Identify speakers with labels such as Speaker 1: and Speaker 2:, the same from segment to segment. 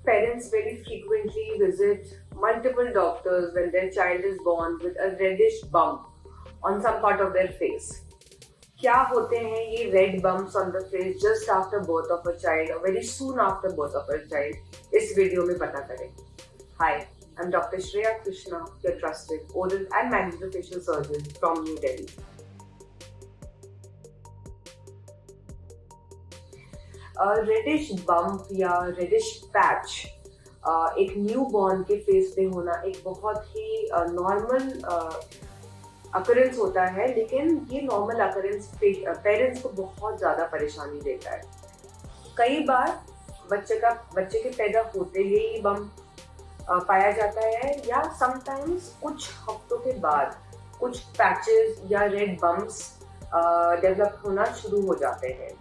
Speaker 1: Parents very frequently visit multiple doctors when their child is born with a reddish bump on some part of their face. क्या होते हैं ये red bumps on the face just after birth of a child और very soon after birth of a child, इस video में पता करें। Hi, I am doctor Shreya Krishna, your trusted oral and maxillofacial surgeon from New Delhi. Reddish bump या reddish patch एक newborn के face पे होना एक बहुत ही नॉर्मल अकरेंस होता है, लेकिन ये नॉर्मल अकरेंस पेरेंट्स को बहुत ज़्यादा परेशानी देता है। कई बार बच्चे के पैदा होते ही बम पाया जाता है, या समटाइम्स कुछ हफ्तों के बाद कुछ पैचेस या रेड बम्प्स डेवलप होना शुरू हो जाते हैं।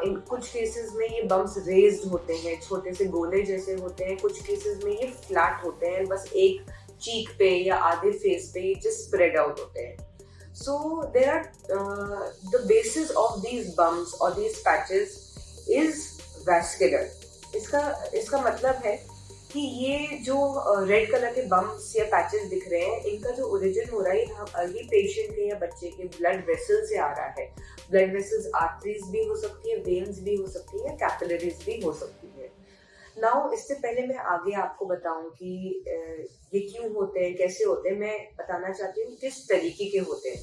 Speaker 1: इन कुछ केसेस में ये बम्प्स रेज्ड होते हैं, छोटे से गोले जैसे होते हैं। कुछ केसेस में ये फ्लैट होते हैं, बस एक चीक पे या आधे फेस पे जस्ट स्प्रेड आउट होते हैं। So there are the basis of these bumps और दीज पैचेस इज वैस्कुलर। इसका मतलब है कि ये जो रेड कलर के बम्प्स या पैचेस दिख रहे हैं, इनका जो ओरिजिन हो रहा है ये पेशेंट के या बच्चे के ब्लड वेसल से आ रहा है। ब्लड वेसल्स आर्टरीज भी हो सकती है, वेन्स भी हो सकती है, कैपिलरीज भी हो सकती है। नाउ इससे पहले मैं आगे आपको बताऊं कि ये क्यों होते हैं, कैसे होते हैं, मैं बताना चाहती हूँ किस तरीके के होते हैं।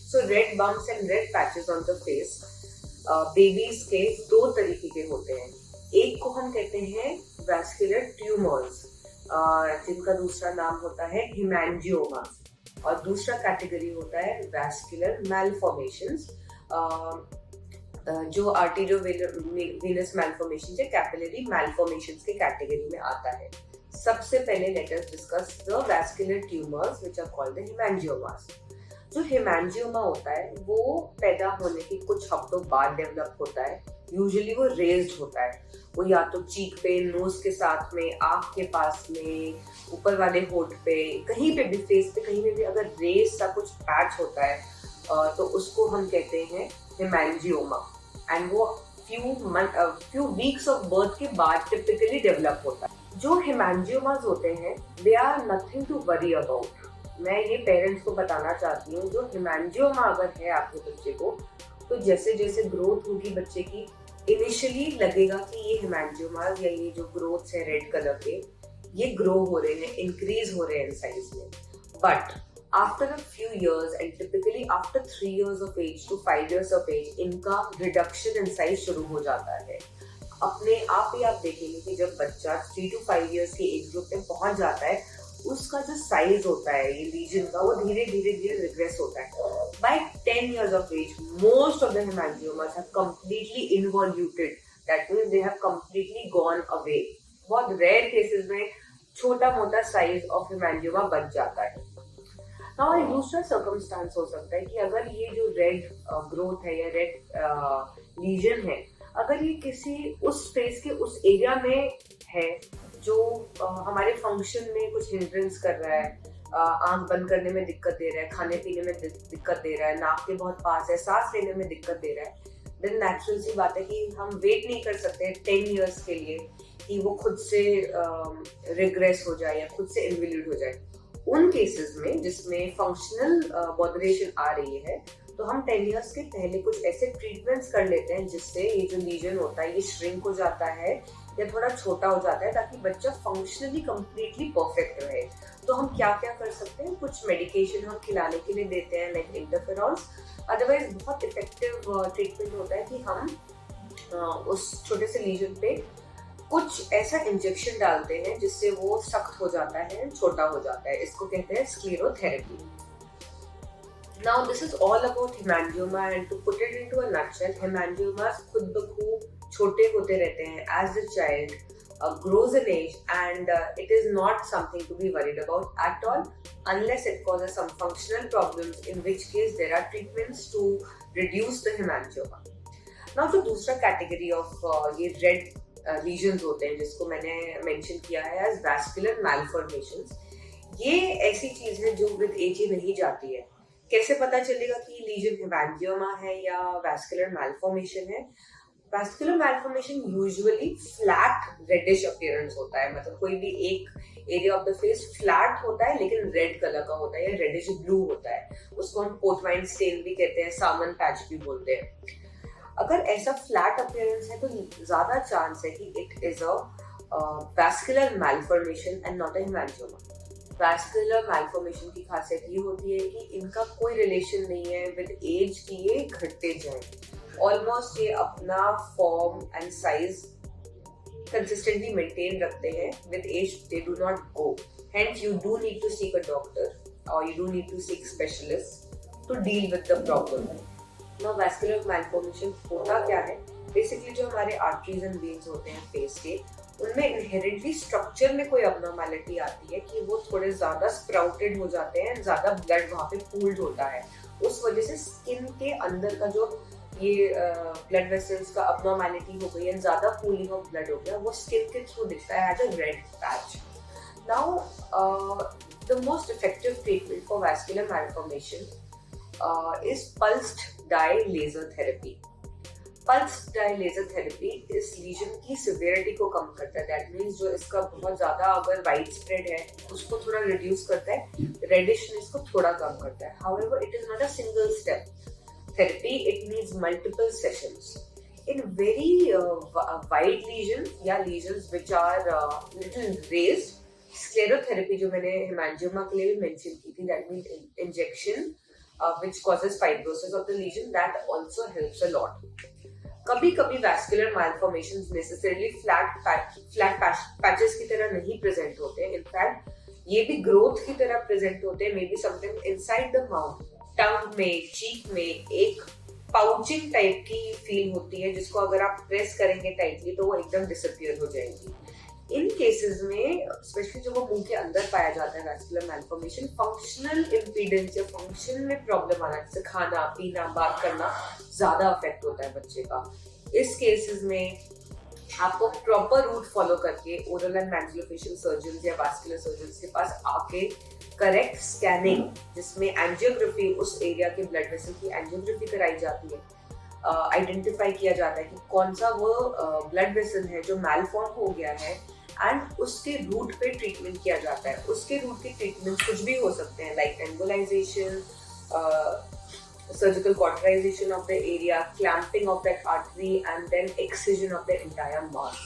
Speaker 1: So red bumps and red patches on the face babies के दो तरीके के होते हैं। एक को हम कहते हैं वैस्कुलर ट्यूमर्स, जिनका दूसरा नाम होता है हेमेंजियोमा, और दूसरा कैटेगरी होता है वैस्कुलर मैलफॉर्मेशंस, जो आर्टेरियो वेनस मैलफॉर्मेशन या कैपिलरी मैलफॉर्मेशंस के कैटेगरी में आता है। सबसे पहले let us discuss the vascular tumours which are called the haemangiomas. जो हेमेंजियोमा होता है वो पैदा होने के कुछ हफ्तों बाद डेवलप होता है। यूजुअली वो रेज्ड होता है, वो या तो चीक पे, नोज के साथ में, आँख के पास में, ऊपर वाले होठ पे, कहीं पे भी फेस पे कहीं पे भी अगर रेज सा कुछ पैच होता है तो उसको हम कहते हैं हेमेंजियोमा। एंड वो फ्यू वीक्स ऑफ बर्थ के बाद टिपिकली डेवलप होता है। जो हेमेंजियोमास होते हैं they are nothing to worry about. मैं ये पेरेंट्स को बताना चाहती हूँ, जो हेमेंजियोमा अगर है आपके बच्चे को, तो जैसे जैसे ग्रोथ होगी बच्चे की, इनिशियली लगेगा कि ये हेमेंजियोमास या ये जो ग्रोथ्स है रेड कलर के, ये ग्रो हो रहे हैं, इंक्रीज हो रहे हैं साइज में। But after a few years and typically after 3 years of age to 5 years of age, इनका रिडक्शन इन साइज शुरू हो जाता है। अपने आप ही आप देखेंगे कि जब बच्चा 3 to 5 years के एज ग्रुप में पहुंच जाता है, उसका जो साइज होता है ये लीजन का, वो धीरे धीरे रिग्रेस होता है। By 10 years of age, most of the hemangiomas have completely involuted. That means they have completely gone away. बहुत रेयर केसेस में छोटा मोटा साइज ऑफ हेमेंजियोमा बच जाता है। नाउ एक दूसरा सर्कमस्टांस हो सकता है कि अगर ये जो रेड ग्रोथ है या रेड लीजन है, अगर ये किसी उस फेस के उस एरिया में है जो हमारे फंक्शन में कुछ हिंड्रेंस कर रहा है, आंख बंद करने में दिक्कत दे रहा है, खाने पीने में दिक्कत दे रहा है, नाक के बहुत पास है, सांस लेने में दिक्कत दे रहा है, देन नेचुरल सी बात है कि हम वेट नहीं कर सकते 10 years के लिए कि वो खुद से रिग्रेस हो जाए या खुद से इन्वॉल्व हो जाए। उन केसेस में जिसमें फंक्शनल मॉडरेशन आ रही है, तो हम 10 years के पहले कुछ ऐसे ट्रीटमेंट्स कर लेते हैं जिससे ये जो लीजन होता है ये श्रिंक हो जाता है या थोड़ा छोटा हो जाता है, ताकि बच्चा फंक्शनली कंप्लीटली परफेक्ट रहे। तो हम क्या क्या कर सकते हैं, कुछ मेडिकेशन हम खिलाने के लिए देते हैं लाइक इंटरफेरॉन्स। अदरवाइज बहुत इफेक्टिव ट्रीटमेंट होता है कि हम उस छोटे से लीजन पे कुछ ऐसा इंजेक्शन डालते हैं जिससे वो सख्त हो जाता है, छोटा हो जाता है। इसको कहते हैं sclerotherapy. Now this is all about hemangioma, and to put it into a nutshell, hemangiomas खुद ब खुद छोटे होते रहते हैं as the child grows in age, and it is not something to be worried about at all unless it causes some functional problems, in which case there are treatments to reduce the hemangioma. Now जो दूसरा category of ये red lesions होते हैं जिसको मैंने mention किया है as vascular malformations, ये ऐसी चीज है जो with age ही नहीं जाती है। कैसे पता चलेगा कि लीजन हेमेंजियोमा है या वैस्कुलर मैलफॉर्मेशन है? Vascular malformation usually flat reddish appearance होता है, मतलब कोई भी एक area of the face flat होता है लेकिन रेड कलर का होता है या रेडिश ब्लू होता है। उसको हम पोर्टवाइन स्टेन भी कहते हैं, सामन पैच भी बोलते हैं। अगर ऐसा फ्लैट अपीयरेंस है तो ज्यादा चांस है कि it is a vascular malformation and not a haemangioma. Vascular malformation की खासियत ये होती है कि इनका कोई रिलेशन नहीं है विद एज की ये घटते जाए। ऑलमोस्ट ये अपना form and size consistently maintain रखते हैं with age, they do not go. Hence you do need to seek a doctor और you do need to seek specialist to deal with the problem. Now vascular malformation होता क्या है? Basically जो हमारे arteries and veins होते हैं face के, उनमें इनहेरेंटली स्ट्रक्चर में कोई अबनॉर्मैलिटी आती है कि वो थोड़े ज्यादा स्प्राउटेड हो जाते हैं, ज्यादा ब्लड वहां पे पूल्ड होता है। उस वजह से स्किन के अंदर का जो ये ब्लड वेसल्स का अबनॉर्मैलिटी हो गई है, ज्यादा पूलिंग ऑफ ब्लड हो गया, वो स्किन के थ्रू दिखता है as a red patch. Now the most effective treatment for vascular malformation is pulsed dye laser therapy. Pulse dye laser therapy इस लीजन की सिवियरिटी को कम करता है। दैट मीन्स जो इसका बहुत ज्यादा अगर वाइड स्प्रेड है उसको थोड़ा रिड्यूस करता है, रेडिशनेस को थोड़ा कम करता है। However it is not a single step therapy, it needs multiple sessions. In very wide lesion या lesions which are little raised, sclerotherapy जो मैंने हेमांजियोमा के लिए भी मेंशन की थी, that means injection which causes fibrosis of the lesion, that also helps a lot. कभी कभी वैस्कुलर मैल्फॉर्मेशंस नेसेसरीली फ्लैट पैचेस की तरह नहीं प्रेजेंट होते। इनफैक्ट ये भी ग्रोथ की तरह प्रेजेंट होते हैं, may be sometime inside the mouth, tongue में, चीक में एक पाउचिंग टाइप की फील होती है, जिसको अगर आप प्रेस करेंगे टाइटली तो वो एकदम डिसअपियर हो जाएगी। इन केसेस में स्पेशली जब वो मुंह के अंदर पाया जाता है वैस्कुलर मैल्फॉर्मेशन, फंक्शनल इम्पीडेंस या फंक्शन में प्रॉब्लम आना, जैसे खाना पीना बात करना, ज्यादा अफेक्ट होता है बच्चे का। इस केसेस में आपको प्रॉपर रूट फॉलो करके ओरल एंड मैक्सिलोफेशियल सर्जन या वैस्कुलर सर्जन के पास आके करेक्ट स्कैनिंग, जिसमें एंजियोग्राफी, उस एरिया के ब्लड वेसल की एंजियोग्राफी कराई जाती है, आइडेंटिफाई किया जाता है कि कौन सा वो ब्लड वेसल है जो मैलफॉर्म हो गया है, एंड उसके रूट पे ट्रीटमेंट किया जाता है। उसके रूट के ट्रीटमेंट कुछ भी हो सकते हैं, like embolisation, surgical cauterisation of the area, clamping of that artery and then excision of the entire mass.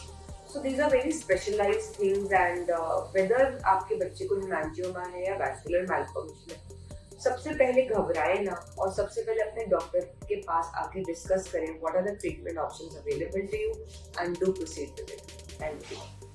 Speaker 1: So these are very specialised things, and whether आपके बच्चे को हेमांजियोमा है या वैस्कुलर मैल्फॉर्मेशन है, सबसे पहले घबराए ना और सबसे पहले अपने डॉक्टर के पास आके डिस्कस करें what are the treatment options available to you and do proceed with it. Thank you.